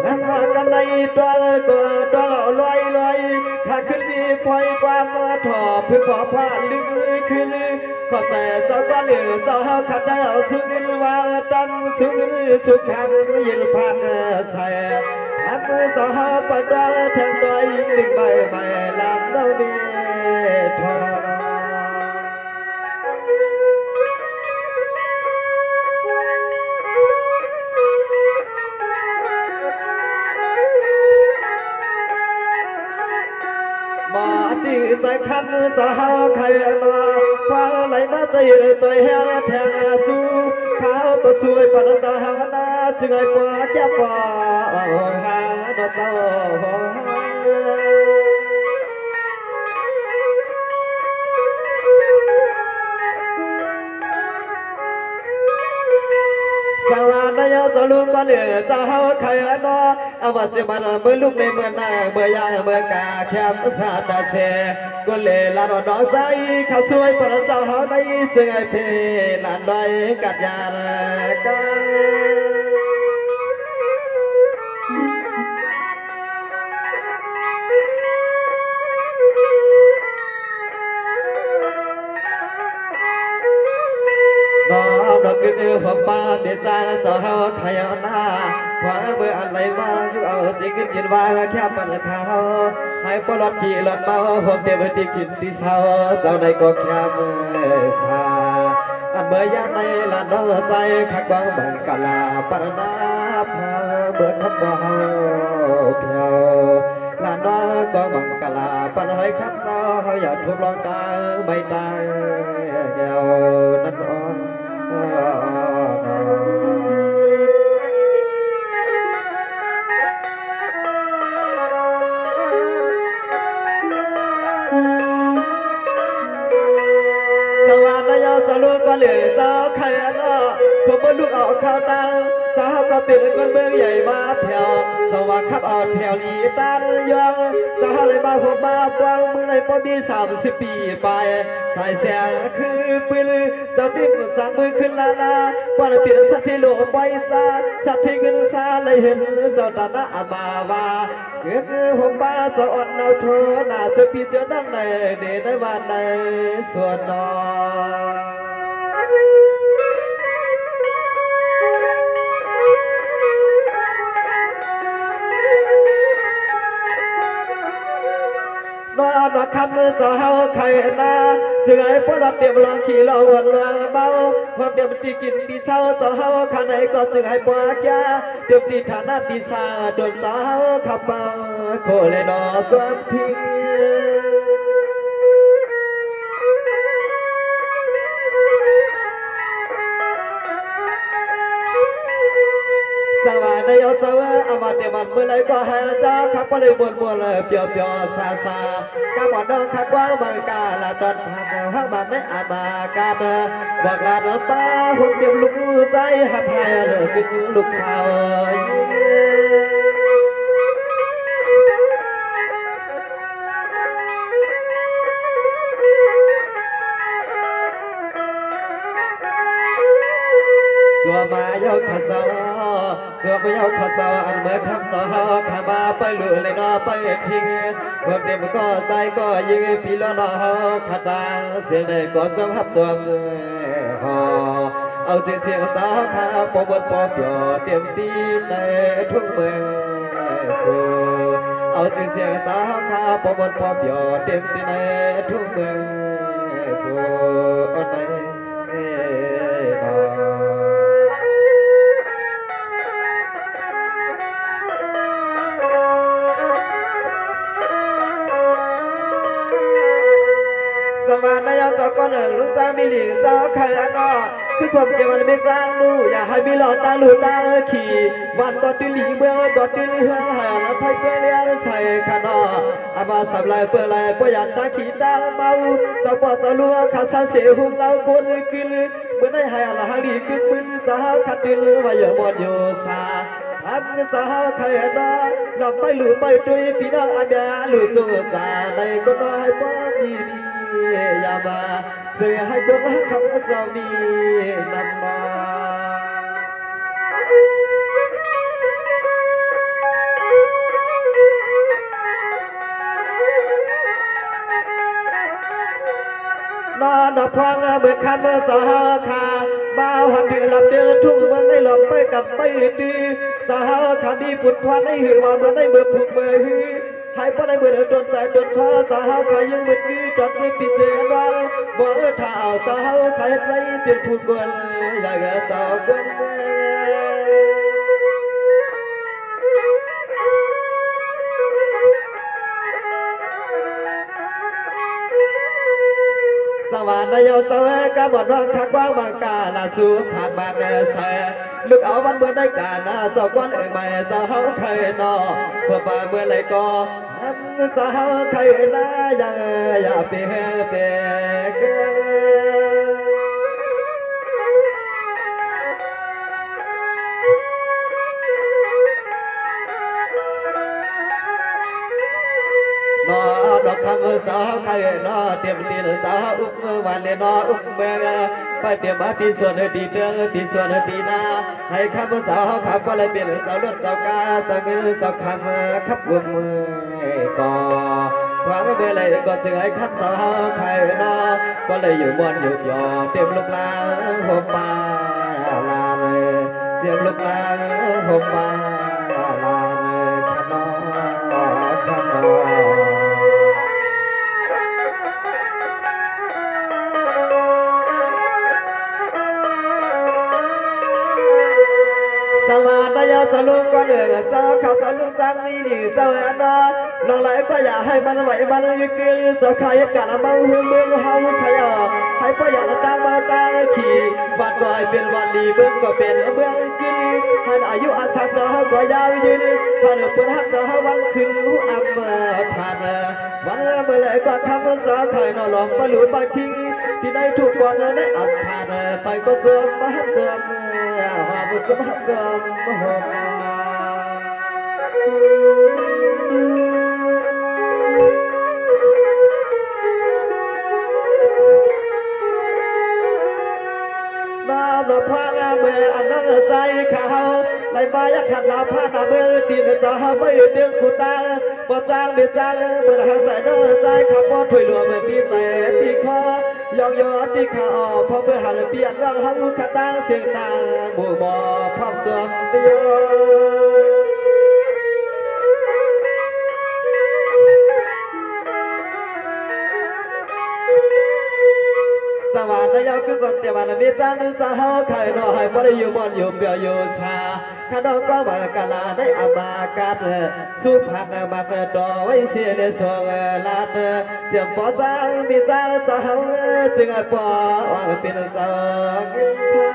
น้ำมากันในตัวก็ตัวลอยลอยถ้าขึ้นมีพอยความมาถอดเพื่อขอผ่านลึกขึ้นขอแต่สาวบ้านเหนือสาวขัดได้เอาสุดว่าตันสุดสุดแห่งยินพันใส่อันมือสาวปะดอยแทงดอยหนึ่งใบใบลำเล่าดีทอมาตีใจคันสาวใครมาฟ้าไหลมาใจใจแห้งแทงสู้ข้าวก็สวยปันสาวนาจึงไอ้ปวดแก้ปวดหาดอกเจ้าสาวนาอยสรุปมาเหนือสาวใครนอเอาว่าสิมันเมื่อลูกในเมื่อนาเมื่อยาเมื่อกาแคมสาดเสก็เลยลาดอกใจข้าสวยปันสาวในเสื่อเพลานใดกัดยากันน้องดอกกึ่งหัวป้าเบียดสาสาวขยานาขวาเมื่ออะไรมาอยู่เอาสิ่งขึ้นยินว่าแค่ปันเขาให้ปลอดขี่หลอดเมาผมเดียวที่กินที่เศร้าเศร้าในก็แค่เมื่อสาอันเมื่อยามในลานน้องใจขักบังบังกะลาปรนาพาเมื่อขับเจ้าเพียวลานน้องก็บังกะลาปันให้ขับเจ้าอย่าทุบลองตาไม่ตายเดียวนั่นอ่อนสวัสดีสาวลูกก็เหลือสาวใครก็ขบวนลูกออกข้าวตังสาวก็เป็นคนเมืองใหญ่มาแถวสวัสดีครับเอาแถวลีตันยังสาวเลยมาหัวมาฟังเมื่อไรพอมี30 ปีไปสายแสงคือปืนสาวดิ้นสั่งมือขึ้นลาลาวันเปลี่ยนสัตว์ที่โลกไปซาสัตว์ที่ขึ้นซาเลยเห็นสาวตาหน้ามาว่าเกิดหัวมาสะอ่อนเอาโทน่าจะปีเจอนั่งในเดในวันในส่วนนอนอนคำมือสาวใครนาเสื่อยพวกเราเตรียมลองขี่เราวันลางเบาความเดียมตีกินตีเศร้าสาวข้างในก็เสื่อยปวดยาเดียมตีฐานะตีสาโดนสาวขับมาโคเลยนอสวมทิ้งสวัสดียอดสวัสดิ์อามาเดมันเมื่อไรก็หาเจ้าขับไปเลยบนเลยเปียวเปียวซาซาข้าบอกน้องขัดว่าบางกาละตอนพักห้างบ้านไม่อามาการบอกลาดป้าหุ่นเดียวลูกใจหัดไทยเลยกินลูกสาวสัวมาเยาขัดสาวสัวมาเยาขัดสาวอันเมื่อคำสาวขามาไปหลุดเลยนอไปทิ้งเมื่อเด็กก็ใส่ก็ยิงพี่ล้อนอขัดตาเสียงใดก็สมหับสวมหอเอาเสียงสาวขาปอบดปอบหยอดเต็มตีในทุ่งเมืองสู่เอาเสียงสาวขาปอบดปอบหยอดเต็มตีในทุ่งเมืองสู่อันใดสมาในยอดก็หนึ่งลูกจ้ามีหลีเจ้าใครก็คือความเจ็บมันไม่จ้างลูกอย่าให้มีหลอดตาลูกตาขี่วันก็ตีหลีเมื่อก็ตีหลีเฮือหายแล้วไพ่เปรี้ยใส่ขนออาบาสับลายเปื่อยลายป่วยยันตาขีดาเมาสาวปอสาวลัวขาสาวเสียหุ่นเราคนกินเมื่อได้หายละหางดีกึ่งมึนสาวขัดดินว่าอย่าหมดอยู่สาอันสาวใครน้อนำไปหลุดไปด้วยพี่น้องอาเบียหลุดจูสาในก็น้อยป้อนดีอย่ามาเสียให้คนรักคำจะมีนำมา เราพองเบิกคำสาขาบ่าวหันถือลำเดือทุ่งเมืองได้หลบไปกับไปดีสาขามีปุถวันให้หือว่าเมื่อได้เบิกผูกเบยให้พ่อได้เบิกจนใจจนคอสาขายังเบิกดีจนสิปิเสียว่าบ่ถ้าเอาสาขาไว้เปลี่ยนผู้กวนอยากสาวกวนสวรรค์ยาวเสวกบดร้องขักว่างบางกาลาสูผากบางเสลึกเอาวันเมื่อได้การนาเจ้าก้อนเอ่ยใหม่สาวเคยนอเพื่อป่าเมื่อไรก็สาวเคยนาอย่าเปียเปียนอดอกคำสาวใครนอเตรียมตีนสาวอุ้มวันเลยนออุ้มเมืองไปเตรียมมาที่ส่วนที่เดือที่ส่วนที่นาให้คำสาวขับก็เลยเปลี่ยนสาวรถสาวกาสาวเงินสาวคำขับกุมมือก็วางเบอร์เลยก็เสือให้คำสาวใครนอก็เลยอยู่บนอยู่ยอเตรียมลูกลาหัวปลาลาเลยเสียงลูกลาหัวปลาลาเลยขนอขนอสมาตยาสลุกวันเดือดเจ้าเขาสลุกจังมีหนีเจ้าอันนอลองไหลก็อย่าให้มันไหวมันยึกยืนสกายกันเมาหืมเมืองเฮาขยอให้พ่ออยากตามมาตาขี่วัดวายเป็นวันดีเบื้องก็เป็นเบื้องกินให้อายุอาศัยเจ้าก็ยาวยืนผ่านเปิดหักเจ้าวันขึ้นหูอับผ่านวันเมื่อไรก็ทำสาไข่นอลองปลุกบางทิ้งที่ในทุกวันได้อับผ่านไปก็สวมมาสวมหาบุษบาจอมมโหน้ำเราพางเมื่ออันนั้นใจเขาไล่มายักขันลาผ้าหน้าเมื่อตีนจะหาไม่เดือดกุตาบ่จ้างไม่จ้างเมื่อหาใส่เนื้อใจขับพอถอยหลวมตีแต่ตีคอยองยอตีขาออกพอเมื่อหันเปลี่ยนร่างหังขัดตั้งเสียงตาหมู่บ่อพร้อมจอมเดียวสวรรค์ยาวคือคนเจ้าวันมีจันทร์สาวไข่นอให้บ่ได้อยู่บนอยู่เปียวอยู่ชาข้าดอกก็มากาลาได้อาบากาศสุภักบักดอไว้เสียในสวงลาดเจียมปอจังมีจังสาวจึงปอว่าเป็นสาวกินชา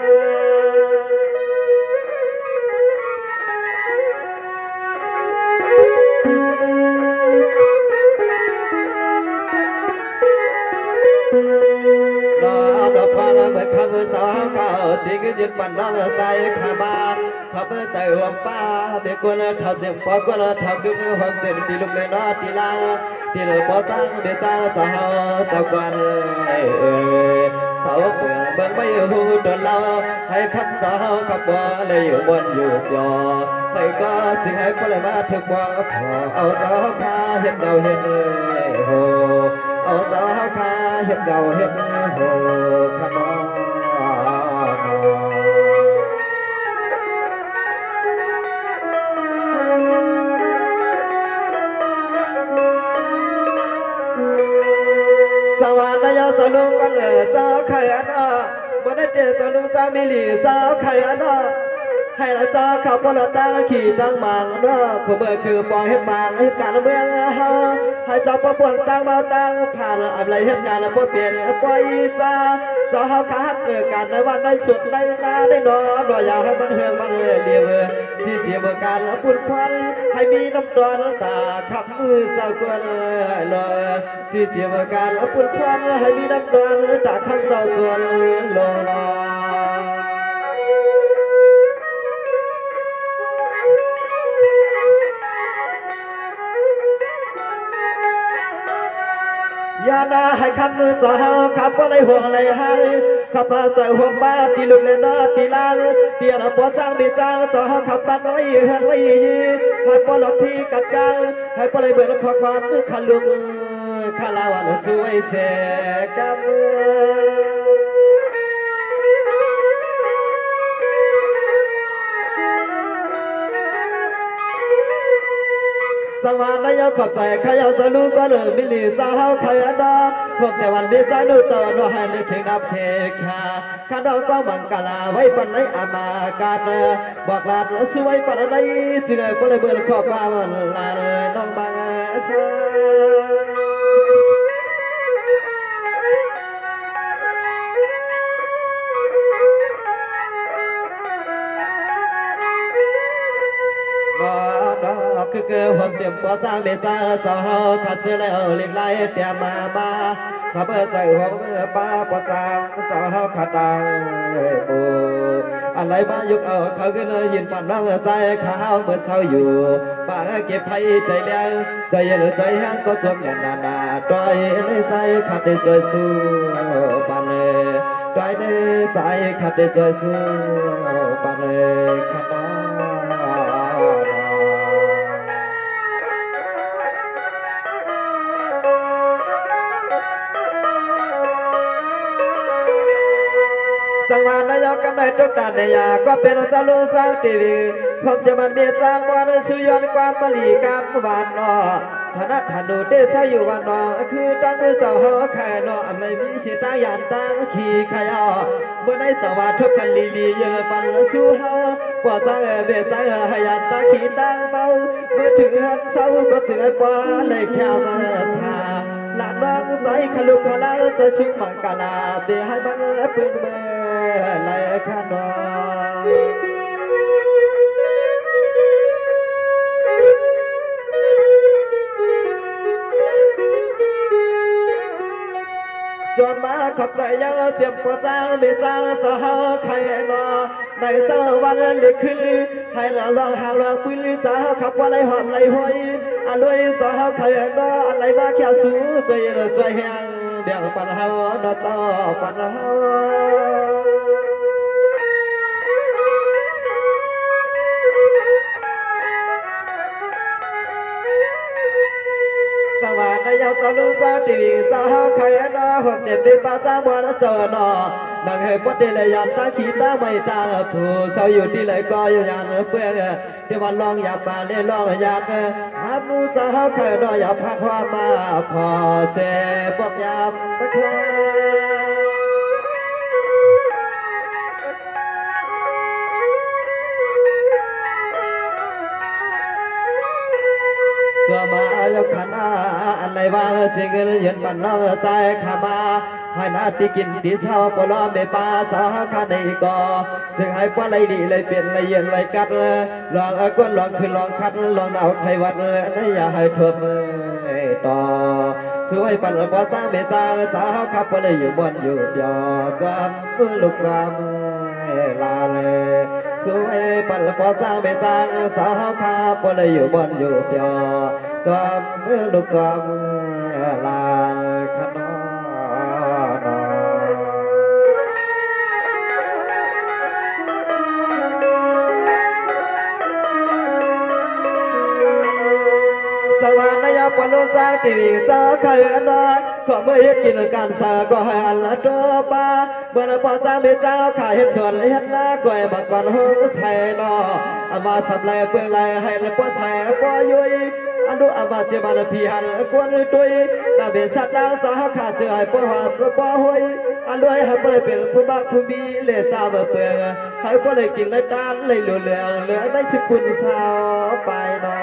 ดอกฟังเมื่อคำสาวเขาสิ่งยึดปั่นน้องใจขาบานขับใจหัวป้าเบียกวนเท่าเสียงพอกวนเท่ากึ่งหัวเสียงตีลูกในนอตีลาที่เราพอจังเบียจ้าสาวสาวกวนสาวเบื่อเบิ่งไม่หูโดนเราให้คำสาวขับว่าเลยอยู่บนอยู่ยอไปก็สิ่งให้พลมาถึงว่าพอเอาสาวพาเห็นเดาเห็นโหเอาสาวพาเห็นเดาเห็นโหขนอสวรรค์ยาสนุกกันสาวไข่อันบ่ได้เจอสนุกสามีหลีสาวไข่อันให้ละสาวขับรถตั้งขี่ตั้งมังคือเมื่อคือปล่อยให้บางให้การเมืองเฮาให้เจ้าประปวงตั้งเบาตั้งผ่านอะไรเหตุการณ์บ่เปลี่ยนปล่อยซาสาวเฮาคักเกิดการในวันได้สุดได้นาได้นอนอยากให้มันเฮืองมันเรียบที่เสียเมื่อการปุ่นควันให้มีน้ำตาตาขับมือสาวกวนลอยที่เสียเมื่อการปุ่นควันให้มีน้ำตาตาขับสาวกวนลอยยานาให้คำมือสาวขับอะไรห่วงอะไรให้ขับมาใส่ห่วงบ้าตีลุกเลยนะตีลางเตียนปอจ้างมีจ้างสาวขับบ้านไว้เฮือนไว้ยีให้ปอหลอกพี่กัดกลางใ ให้ปเลยเบิดขอความขลุงขลาวันสวยแสกับสวรรค์นายขอบใจขยาสลูก็เริ่มมิลีสาวขยันดาพวกแต่วันเบี้ยใจดูเจอโนหันเข่งนับเทคาข้าดอกก็มังกลาไว้ปันในอามาการบอกลาสวยปันในสิเลยก็เลยเบิดขอบความลาน้องบางสาคือเกิดความเจ็บปวดสร้างเบจ้าสาวขัดเสื้อแล้วเล็กไล่เตียมาขับใส่หัวป้าปวดสร้างสาวขัดดังปูอะไรมายุกเอาเขาขึ้นยินปั่นน้องใส่ข้าวเมื่อเช้าอยู่ป้าเก็บไผ่ใจเลี้ยงใจเย็นใจแห้งก็จมแน่นนาดอยในใจขัดใจสู้ปันเลยดอยในใจขัดใจสู้ปันเลยขัดสังวานนายกำไรทุกด้านในยาก็เป็นสารุสร้างทีวีพบจะมันเบียดสร้างวันสุยนความมลีกรรมวานนอพนักธนูเดชอยู่วันนอคือตั้งมือสาวหอแค่นอไม่มีสิตายานตั้งขี่ขยอเมื่อในสวัสดิ์ทุกกันลีเยอะปันสู้เฮาปอดสร้างเบียดสร้างให้ยานตั้งขี่ตั้งเบาเมื่อถึงหันเศร้าก็เสือปลาเลยแค่มาสาหลานน้องใส่ขลุกขลาจะชุ่มมังกลาเบียให้มันเปื้อนเมื่อไรข้านอส่วนมาขอบใจยังเสียบกว่าสร้างไม่สร้างสาวใครนอในสวรรค์เลือกขึ้นให้เราลองหาลองปืนสาวขับว่าไรหอมไรหอยอะไรสาวใครนออะไรมาแค่สู้ใจใจแห้งเดี๋ยวปัญหานอต่อปัญหาสวัสดียามสนุกสนทีสาวใครนอหัวเจ็บเป็นป้าจ้าบัวเจอนอนังเหตุปฏิเลยยันตาขีตาไม่ตาผู้สาวอยู่ที่ไหนก็อยู่ยันเพื่อที่วันลองอยากมาเล่นลองอยากหาผู้สาวใครนออยากพักความมาพอเสพบยามตะคาสมาอยกขันอันไหนว่าสิ่งเย็นมันน้องใจขามาให้นาที่กินที่เศร้าปลอมไม่ปาสาวขันในก่อซึ่งให้ปลาไหลดีเลยเปลี่ยนเลยเย็นเลยกัดลองก้นลองขึ้นลองคัดลองเอาไขวัดนี่อย่าให้ทบต่อสวยปันปอสร้างเมตาสาวขับปเลยอยู่บนอยู่ยอซ้ำลูกซ้ำลาเลยสวยปันปอสร้างเมตาสาวขับปเลยอยู่บนอยู่ยอซ้ำลูกซ้ำลาขนอสวรรค์นายปลุสร้างทีวีสาขายนาขอเมื่อกินการสาก็ให้อันละตัวป้าเมื่อพอสร้างเป็นเจ้าขายเห็ดส่วนเห็ดหน้าก้อยบักก่อนห้องใส่นออามาสับไหลเปลืองไหลให้ละป้อใส่ป้อยุยอันดูอามาเสียบานพีหันกวนตุยนาเบสัตดาวสาขาเจอให้ป้อหับป้อหอยอันด้วยให้ป้อเลยเป็นผู้บ้าผู้มีเล่ซาเปลืองให้ป้อเลยกินเลยด้านเลยเหลืองเหลือได้สิบปุ่นสาวไปนอ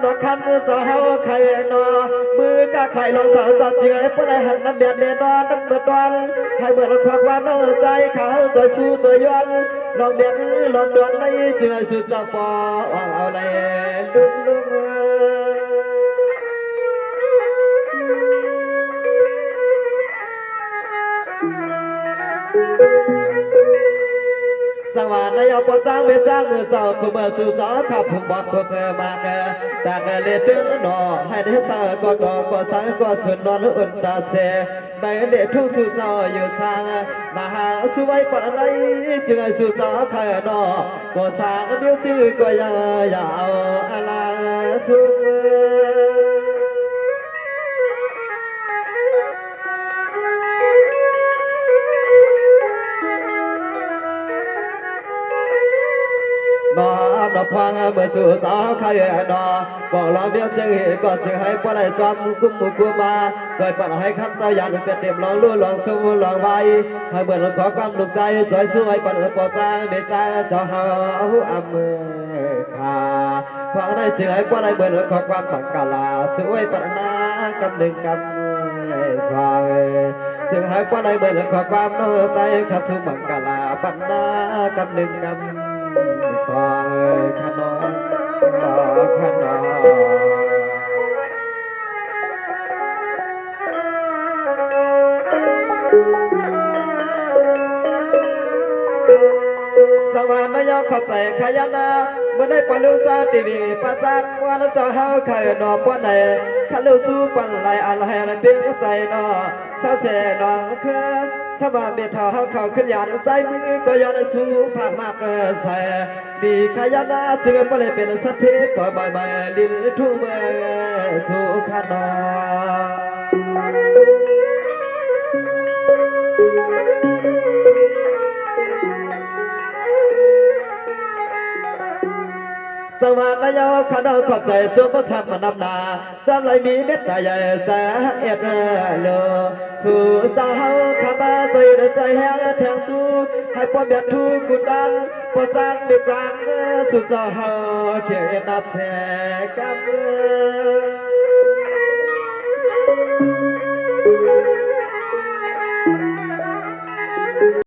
นอนคำมือสาวไข่นอมือกะไข่ลองสาวตัดเสียให้ปนหันน้ำเบียดเนนอนน้ำเบิดตอนให้เบิดความว่าน้องใจเขาสวยสู้สวยย้อนลองเบียดลองดวนในเสือสุดสปอเอาเลยลุ่มลุ่มส สังวานายปจ้างเวจ้างเงินเจ้าคุมสู่สอขับผูกบอกผูกมาเกตากเลเดือนนอให้เดสาก็ดอกก็สังก็สุนนอนอุ่นตาเสในเดทุกสู่เจ้าอยู่สร้างนาหาสวยปนไรจึงสู่สอขายนอก็สร้างเดียวจื้อก็ยาวอะไรสุนอนพังเมื่อสู่สาวใครนอบอกเราเดียวจึงเหตุก็จึงให้ปนให้จอมกุมมุกุมาสวยปนให้คำเจ้ายันเป็นเต็มลองลู่ลองสู้ลองไว้ให้เบิดขอความลุกใจสวยสวยปนปอจ้าเมจ้าเจ้าเฮาอำมือขาฟังได้จึงให้ปนให้เบิดขอความบังกาลาสวยปนนากำหนึ่งกำสวายจึงให้ปนให้เบิดขอความน้อใจขัดสุบังกาลาปนนากำหนึ่งกำสายขนมขนมสวรรค์ยอเข้าใจขยันนาเมื่อได้ปลุกเจ้าทีวีประจักษ์ว่าเจ้าเฮาเคยนอปนไหนขันลูสู้ปันไหลอะไรเพียงใส่นอเศร้าเสียนอคือสบายเบียดเฮาเข้าขึ้นยานใจมือก็ย้อนสู้ภาคมากใส่ดีขยันนาจึงไม่ได้เป็นสัตว์ที่ปล่อยใบใบดินทุ่งเมื่อสู้ขนสวัสดียอขนมขอบใจสุภาพมันนำนาสามไหลมีเม็ดใหญ่แสเอ็ดโลสู่สาวข้ามาใจใจแห้งแทงจูให้ป้อมเบียดทูกุดังป้อจางเบียดจางสู่สาวเขียนนับแสกัน